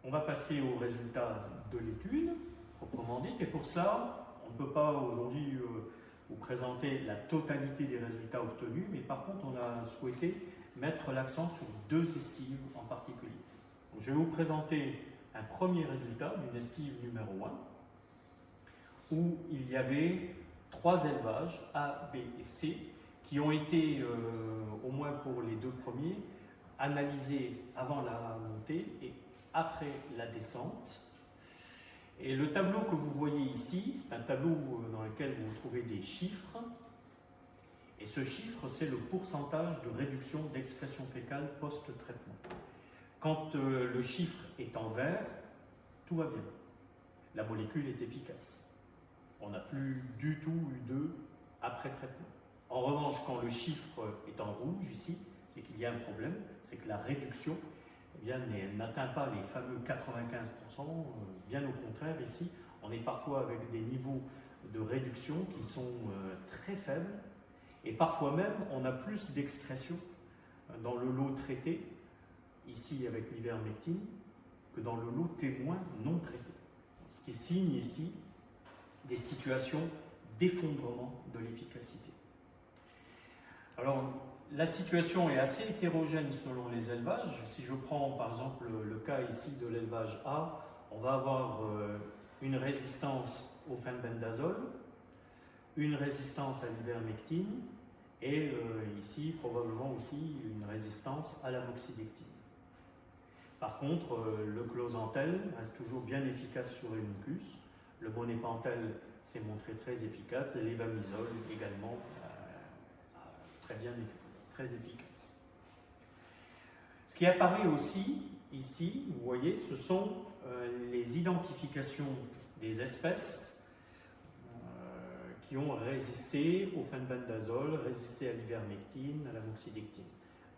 On va passer aux résultats de l'étude, proprement dite, et pour cela, on ne peut pas aujourd'hui vous présenter la totalité des résultats obtenus, mais par contre, on a souhaité mettre l'accent sur deux estives en particulier. Donc, je vais vous présenter un premier résultat d'une estive numéro 1, où il y avait 3 élevages, A, B et C, qui ont été, au moins pour les 2 premiers, analysés avant la montée et après la descente. Et le tableau que vous voyez ici, c'est un tableau dans lequel vous trouvez des chiffres. Et ce chiffre, c'est le pourcentage de réduction d'excrétion fécale post-traitement. Quand le chiffre est en vert, tout va bien. La molécule est efficace. On n'a plus du tout eu d'œufs après traitement. En revanche, quand le chiffre est en rouge ici, c'est qu'il y a un problème, c'est que la réduction n'atteint pas les fameux 95%, bien au contraire ici, on est parfois avec des niveaux de réduction qui sont très faibles, et parfois même on a plus d'excrétion dans le lot traité, ici avec l'ivermectine, que dans le lot témoin non traité. Ce qui signe ici des situations d'effondrement de l'efficacité. Alors, la situation est assez hétérogène selon les élevages. Si je prends par exemple le cas ici de l'élevage A, on va avoir une résistance au fenbendazole, une résistance à l'ivermectine et ici probablement aussi une résistance à l'amoxidectine. Par contre, le closantel reste toujours bien efficace sur les mucus, le monépentel s'est montré très efficace et l'evamisole également très efficace. Ce qui apparaît aussi ici, vous voyez, ce sont les identifications des espèces qui ont résisté au fenbendazole, résisté à l'ivermectine, à l'amoxidectine.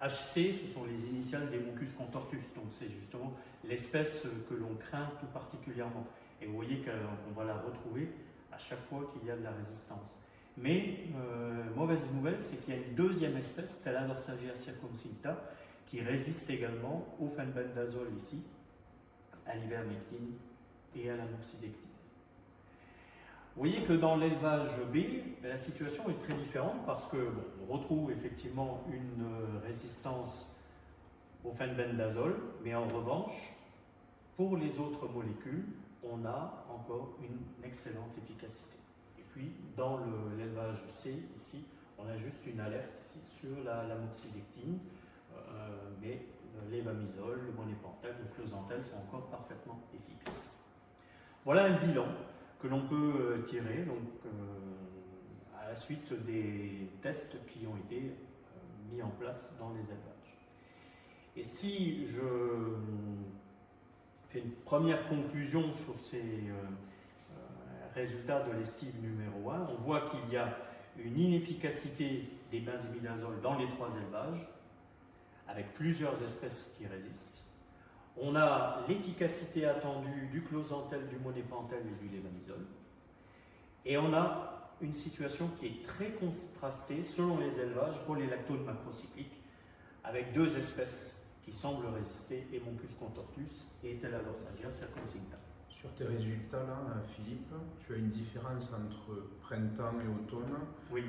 HC, ce sont les initiales des Mucus contortus, donc c'est justement l'espèce que l'on craint tout particulièrement. Et vous voyez qu'on va la retrouver à chaque fois qu'il y a de la résistance. Mais, mauvaise nouvelle, c'est qu'il y a une deuxième espèce, Stelladorsagia circumcincta, qui résiste également au fenbendazole ici, à l'ivermectine et à l'amoxidectine. Vous voyez que dans l'élevage B, la situation est très différente parce que on retrouve effectivement une résistance au fenbendazole, mais en revanche, pour les autres molécules, on a encore une excellente efficacité. Et puis, dans l'élevage C, ici, on a juste une alerte ici sur l'amoxidectine, mais l'evamisole, le monépentel, le closantel sont encore parfaitement efficaces. Voilà un bilan que l'on peut tirer donc, à la suite des tests qui ont été mis en place dans les élevages. Et si je fais une première conclusion sur ces résultats de l'estive numéro 1, on voit qu'il y a une inefficacité des benzimidazoles dans les 3 élevages, avec plusieurs espèces qui résistent. On a l'efficacité attendue du closantel, du monépentel et du levamisole. Et on a une situation qui est très contrastée selon les élevages pour les lactones macrocycliques, avec 2 espèces qui semblent résister, Emonchus contortus et Stelladorsagia circumcincta. Sur tes résultats là, Philippe, tu as une différence entre printemps et automne. Oui.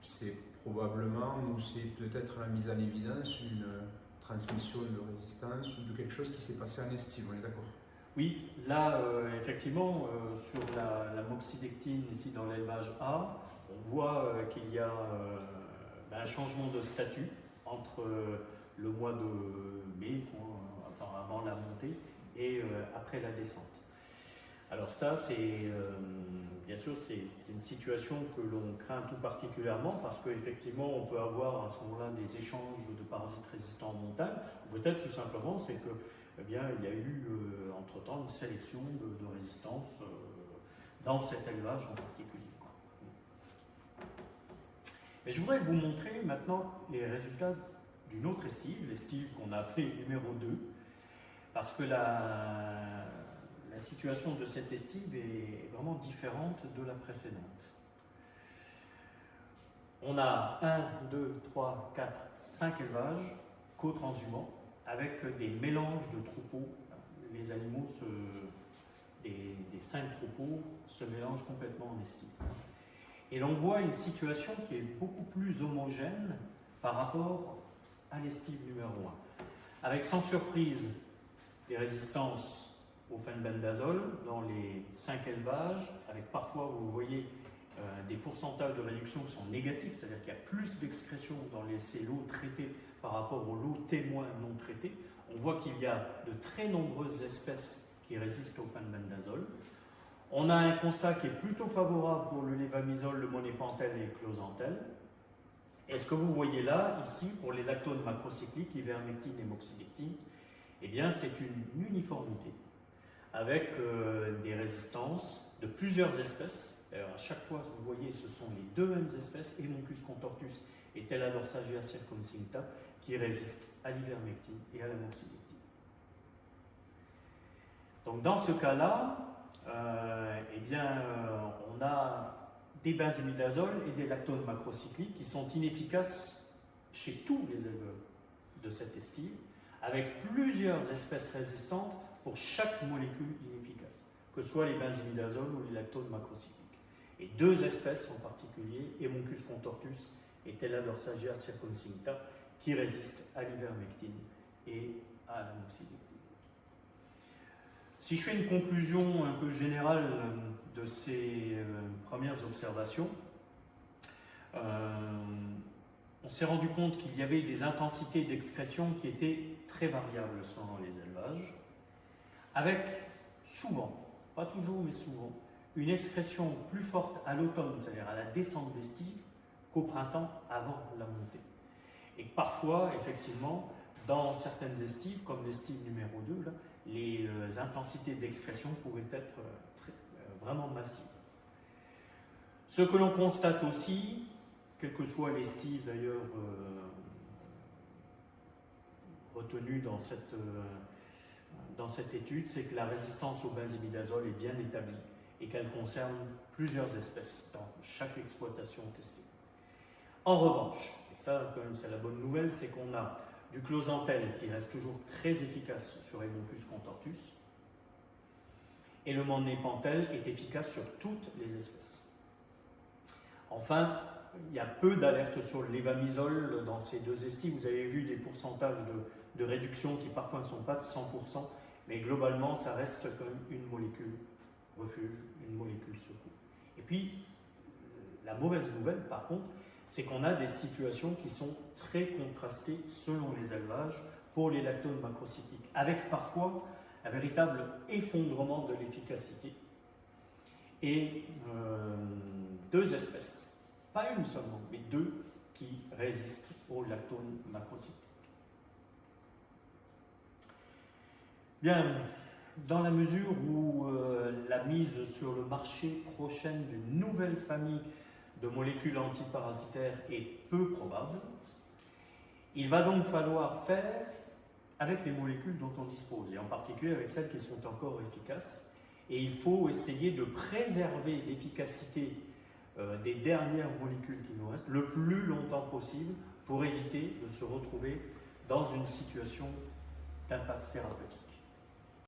C'est probablement, ou c'est peut-être la mise en évidence, une transmission de résistance ou de quelque chose qui s'est passé en estive, on est d'accord? Oui, là, effectivement, sur la moxidectine, ici dans l'élevage A, on voit qu'il y a un changement de statut entre le mois de mai, enfin avant la montée, et après la descente. Alors ça, c'est bien sûr, c'est une situation que l'on craint tout particulièrement parce qu'effectivement, on peut avoir à ce moment-là des échanges de parasites résistants en montagne, ou peut-être tout simplement, c'est que il y a eu entre-temps une sélection de résistance dans cet élevage en particulier. Mais je voudrais vous montrer maintenant les résultats d'une autre estive, l'estive qu'on a appelée numéro 2, parce que la situation de cette estive est vraiment différente de la précédente. On a 1, 2, 3, 4, 5 élevages co-transhumants avec des mélanges de troupeaux. les animaux, des 5 troupeaux, se mélangent complètement en estive. Et l'on voit une situation qui est beaucoup plus homogène par rapport à l'estive numéro 1. Avec sans surprise des résistances au fenbendazole dans les 5 élevages, avec parfois, vous voyez, des pourcentages de réduction qui sont négatifs, c'est-à-dire qu'il y a plus d'excrétion dans ces lots traités par rapport aux lots témoins non traités. On voit qu'il y a de très nombreuses espèces qui résistent au fenbendazole. On a un constat qui est plutôt favorable pour le levamisole, le monépentel et le closantel. Et ce que vous voyez là, ici, pour les lactones macrocycliques, ivermectine et moxidectine, eh bien, c'est une uniformité avec des résistances de plusieurs espèces. Alors, à chaque fois, vous voyez, ce sont les 2 mêmes espèces, Haemoncus contortus et Teladorsagia circumcincta, qui résistent à l'ivermectine et à la moxidectine. Donc, dans ce cas-là, on a des benzimidazoles et des lactones macrocycliques qui sont inefficaces chez tous les éleveurs de cette estive, avec plusieurs espèces résistantes pour chaque molécule inefficace, que ce soit les benzimidazoles ou les lactones macrocycliques. Et 2 espèces en particulier, Haemoncus contortus et Teladorsagia circumcincta, qui résistent à l'ivermectine et à la moxidectine. Si je fais une conclusion un peu générale de ces premières observations, on s'est rendu compte qu'il y avait des intensités d'excrétion qui étaient très variables selon les élevages, avec souvent, pas toujours mais souvent, une excrétion plus forte à l'automne, c'est-à-dire à la descente d'estive, qu'au printemps avant la montée. Et parfois, effectivement, dans certaines estives, comme l'estive numéro 2, là, les intensités d'excrétion pouvaient être vraiment massives. Ce que l'on constate aussi, quelle que soit l'estive d'ailleurs retenue dans cette étude, c'est que la résistance au benzimidazole est bien établie et qu'elle concerne plusieurs espèces dans chaque exploitation testée. En revanche, et ça quand même c'est la bonne nouvelle, c'est qu'on a du closantel qui reste toujours très efficace sur Haemoncus contortus, et le monépentel est efficace sur toutes les espèces. Enfin, il y a peu d'alertes sur le levamisole dans ces 2 estives. Vous avez vu des pourcentages de réduction qui parfois ne sont pas de 100%, mais globalement, ça reste quand même une molécule refuge, une molécule secours. Et puis, la mauvaise nouvelle, par contre, c'est qu'on a des situations qui sont très contrastées selon les élevages pour les lactones macrocycliques, avec parfois un véritable effondrement de l'efficacité. Et 2 espèces, pas une seulement, mais 2 qui résistent aux lactones macrocycliques. Bien, dans la mesure où la mise sur le marché prochaine d'une nouvelle famille de molécules antiparasitaires est peu probable, il va donc falloir faire avec les molécules dont on dispose, et en particulier avec celles qui sont encore efficaces. Et il faut essayer de préserver l'efficacité des dernières molécules qui nous restent le plus longtemps possible pour éviter de se retrouver dans une situation d'impasse thérapeutique.